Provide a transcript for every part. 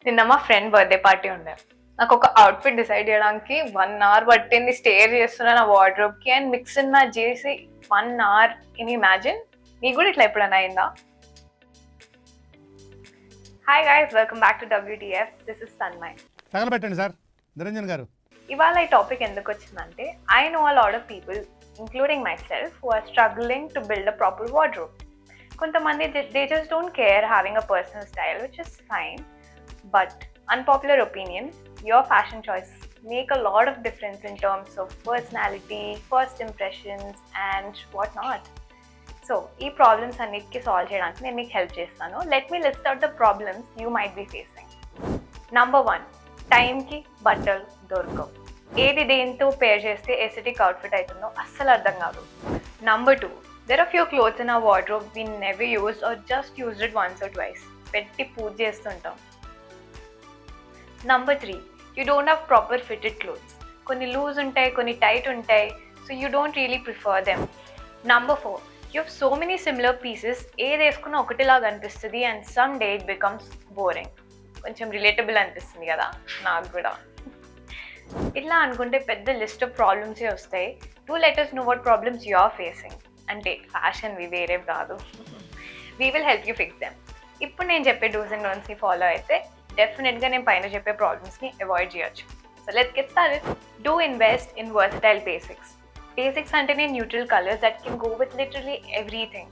నిన్న మా friend birthday party ఉండే. నాకు ఒక అవుట్ఫిట్ డిసైడ్ చేయడానికి 1 hour పట్టింది. స్టేర్ చేస్తున్నా నా వార్డ్రోబ్ కి అండ్ మిక్స్ అండ్ మ్యాచ్ చేసి 1 hour. Can you imagine? నీకు కూడా ఇట్లా ఎప్పుడైనా అయిందా? Hi guys, welcome back to WTF. This is Sanmay. తగలబెట్టండి సార్ నిరంజన్ గారు. ఇవాళ ఈ టాపిక్ ఎందుకు వచ్చిందంటే, I know a lot of people including myself who are struggling to build a proper wardrobe. కొంతమంది they just don't care having a personal style, which is fine. But unpopular opinion, your fashion choices make a lot of difference in terms of personality, first impressions and whatnot. So, ee problems annitki solve cheyadaniki nenu meeku help chestanu. Let me list out the problems you might be facing. Number 1, time ki బట్టలు దొరకవు. ఏది దేంతో పేర్ చేస్తే aesthetic outfit అవుతుందో అస్సలు అర్థం కాదు. Number 2, there are few clothes in our wardrobe we never used or just used it once or twice. పెట్టి పూజ చేస్తుంటాం. Number 3, you don't have proper fitted clothes. కొన్ని లూజ్ ఉంటాయి, కొన్ని టైట్ ఉంటాయి, so you don't really prefer them. Number 4, you have so many similar pieces, ఏది వేసుకున్నా ఒకటిలాగా అనిపిస్తుంది and some day it becomes boring. కొంచెం రిలేటబుల్ అనిపిస్తుంది కదా నాకు కూడా. ఇట్లా అనుకుంటే పెద్ద లిస్ట్ ఆఫ్ ప్రాబ్లమ్సే వస్తాయి. Do let us know what problems you are facing. అంటే ఫ్యాషన్వి వేరే కాదు. We will help you fix them. ఇప్పుడు నేను చెప్పే డూస్ అండ్ డోంట్స్ని ఫాలో అయితే డెఫినెట్గా నేను పైన చెప్పే ప్రాబ్లమ్స్ని అవాయిడ్ చేయొచ్చు. So let's get started. Do invest in versatile basics. Basics అంటేనే neutral colours that can go with literally everything.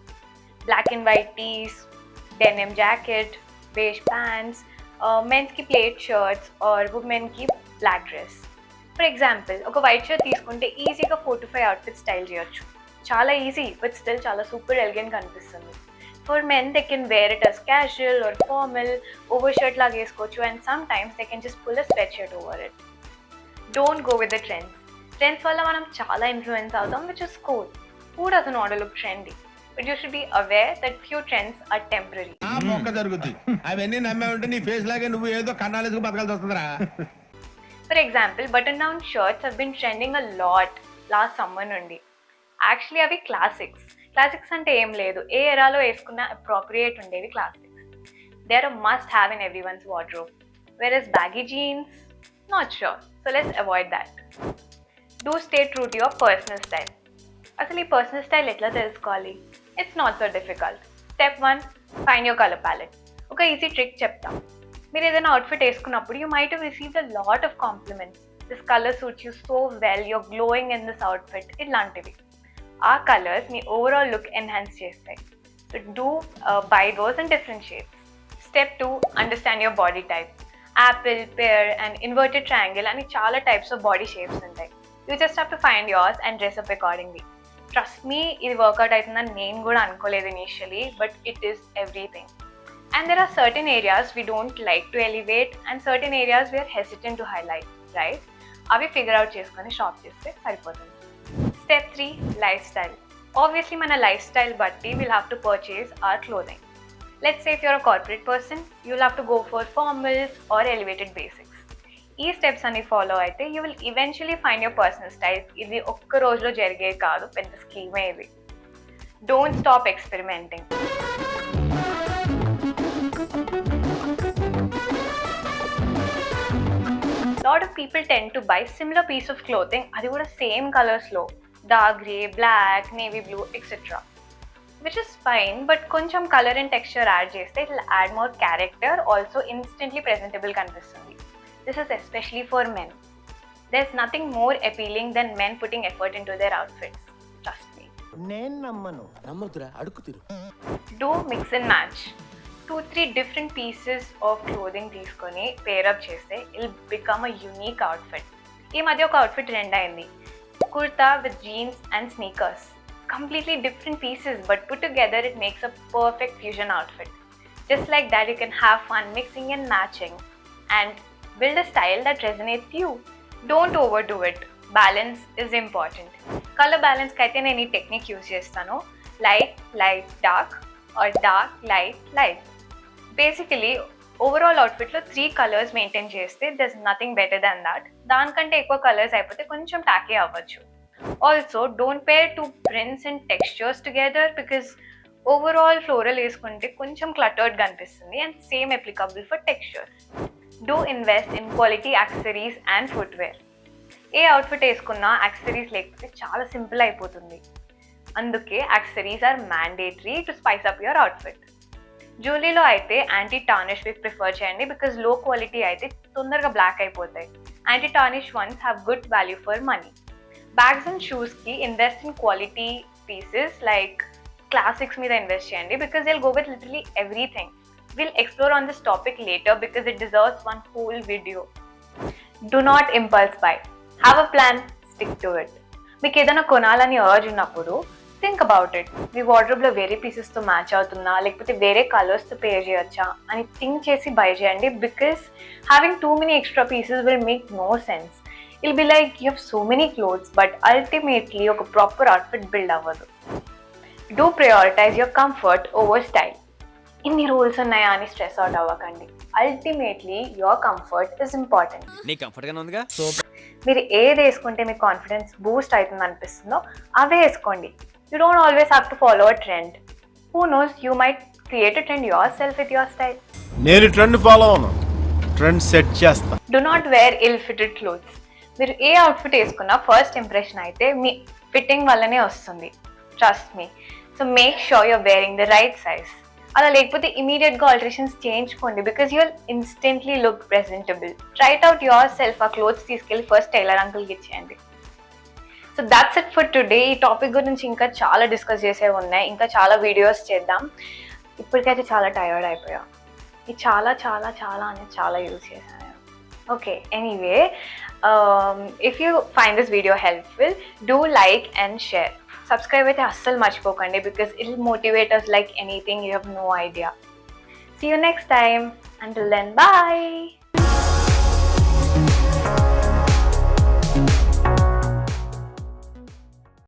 Black and white tees, denim jacket, beige pants, మెన్స్కి ప్లేట్ షర్ట్స్ ఆర్ ఉమెన్కి బ్లాక్ డ్రెస్. ఫర్ ఎగ్జాంపుల్, ఒక white shirt తీసుకుంటే ఈజీగా 4 to 5 outfit style చేయొచ్చు. చాలా easy but still చాలా super ఎలిగెంట్గా అనిపిస్తుంది. For men, they can wear it as casual or formal, overshirt లాగా వేసుకోవచ్చు, and sometimes they can just pull a sweatshirt over it. Don't go with the trends. Trends వల్ల మనం చాలా influence అవుతాం, which is cool. Who doesn't want to look trendy? But you should be aware that few trends are temporary. మొక్క జరుగుద్ది. అవన్నీ నమ్మే ఉంటే నీ ఫేస్ లాగే నువ్వు ఏదో కన్నాలేసుకు బతకాల్సి వస్తుందిరా. For example, button-down shirts have been trending a lot last summer నుండి. Actually, అవి క్లాసిక్స్. క్లాసిక్స్ అంటే ఏం లేదు, ఏ ఎరాలో వేసుకున్న అప్రోప్రియేట్ ఉండేవి classics. They are a must have in everyone's wardrobe. Versus baggy jeans, not sure. So let's avoid that. Do stay true to your personal style. అసలు ఈ పర్సనల్ స్టైల్ ఎట్లా తెలుసుకోవాలి? It's not so difficult. Step 1, find your colour palette. ఒక easy trick చెప్తాం. మీరు ఏదైనా outfit వేసుకున్నప్పుడు you might have received a lot of compliments. This colour suits you so well, you're glowing in this outfit, ఇలాంటివి. ఆ colours మీ overall look enhance చేస్తాయి. So do buy those in different shapes. Step 2, understand your body type. Apple, pear and inverted triangle అని చాలా types of body shapes ఉంటాయి. You just have to find yours and dress up accordingly. Trust me, ఇది work out అవుతుందని నేను కూడా అనుకోలేదు initially, but it is everything. And there are certain areas we don't like to elevate and certain areas we are hesitant to highlight, right? అవి figure out చేసుకొని shop చేస్తే సరిపోతుంది. Step 3, lifestyle. Obviously, మన lifestyle బట్టి we'll have to purchase our clothing. Let's say if you're a corporate person, you'll have to go for formals or elevated basics. ఈ steps అన్ని follow అయితే you will eventually find your personal style. ఇది ఒక్క రోజులో జరిగే కాదు, పెద్ద స్కీమే ఇది. Don't stop experimenting. Lot of people tend to buy similar piece of clothing, అది కూడా సేమ్ కలర్స్లో, dark grey, black, navy blue, etc. Which is fine, but కొంచెం కలర్ అండ్ టెక్స్చర్ యాడ్ చేస్తే it will add more character, also instantly presentable కనిపిస్తుంది. This is especially for men. There is nothing more appealing than men putting effort in to their outfits. Trust me. నేను నమ్మదురా, అడుగుతురు. Do mix and match. 2-3 different pieces of clothing తీసుకొని pair up చేస్తే it'll become a unique outfit. ఈ మధ్య ఒక outfit trend అయింది, kurta with jeans and sneakers. Completely different pieces, but put together it makes a perfect fusion outfit. Just like that, you can have fun mixing and matching and build a style that resonates with you. Don't overdo it. Balance is important. Color balance kaite nenu ee technique use chestanu. Light, light, dark or dark, light, light. Basically, overall అవుట్ఫిట్లో 3 colours maintain చేస్తే there nothing better than that. దానికంటే ఎక్కువ colours అయిపోతే కొంచెం tacky అవ్వచ్చు. Also don't pair 2 prints and textures together because overall floral వేసుకుంటే కొంచెం క్లటర్డ్గా అనిపిస్తుంది. And same applicable for textures. Do invest in quality accessories and footwear. ఏ అవుట్ఫిట్ వేసుకున్నా యాక్సెసరీస్ లేకపోతే చాలా సింపుల్ అయిపోతుంది. అందుకే accessories are mandatory to spice up your outfit. జ్యువెలరీలో అయితే యాంటీ టార్నిష్ వి ప్రిఫర్ చేయండి బికాజ్ లో క్వాలిటీ అయితే తొందరగా బ్లాక్ అయిపోతాయి. Anti tarnish ones have good value for money. Bags and షూస్కి invest in quality pieces like classics మీద invest చేయండి because they'll go with literally everything. Will explore on this topic later because it deserves one whole video. Do not impulse buy. Have a plan, stick to it. మీకు ఏదైనా కొనాలని urge ఉన్నప్పుడు think about it. మీ వార్డ్రోబ్లో వేరే పీసెస్తో match అవుతుందా లేకపోతే వేరే కలర్స్తో పేర్ చేయొచ్చా అని థింక్ చేసి బై చేయండి because having too many extra pieces will make no sense. It'll be like you have so many clothes but ultimately ఒక ప్రాపర్ అవుట్ఫిట్ బిల్డ్ అవ్వదు. Do prioritise your comfort over style. ఇన్ని rules ఉన్నాయా అని stress out అవ్వకండి. Ultimately your comfort is important. నీ comfort గానే ఉందిగా. మీరు ఏది వేసుకుంటే మీ కాన్ఫిడెన్స్ బూస్ట్ అవుతుంది అనిపిస్తుందో అవే వేసుకోండి. You don't always have to follow a trend. Who knows, you might create a trend yourself with your style. నేను ట్రెండ్ ఫాలో అవును, ట్రెండ్ సెట్ చేస్తా. Do not wear ill fitted clothes. మీరు ఏ outfit వేసుకున్నా first impression అయితే మీ fitting వల్లనే వస్తుంది. Trust me. So make sure you're wearing the right size. అలా లేకపోతే ఇమీడియట్గా ఆల్టరేషన్స్ చేయించుకోండి because you will instantly look presentable. Trait out your self. ఆ క్లోత్స్ తీసుకెళ్ళి ఫస్ట్ టైలర్ అంకుల్కి ఇచ్చేయండి. So that's it for today. ఈ టాపిక్ గురించి ఇంకా చాలా డిస్కస్ చేసేవి ఉన్నాయి, ఇంకా చాలా వీడియోస్ చేద్దాం. ఇప్పటికైతే చాలా టైర్డ్ అయిపోయా. ఇది చాలా చాలా చాలా అనేది చాలా యూజ్ చేశాను. Okay, anyway, if you find this video helpful, do like and share. Subscribe అయితే అస్సలు మర్చిపోకండి because it will motivate us like anything. You have no idea. See you next time. Until then, bye.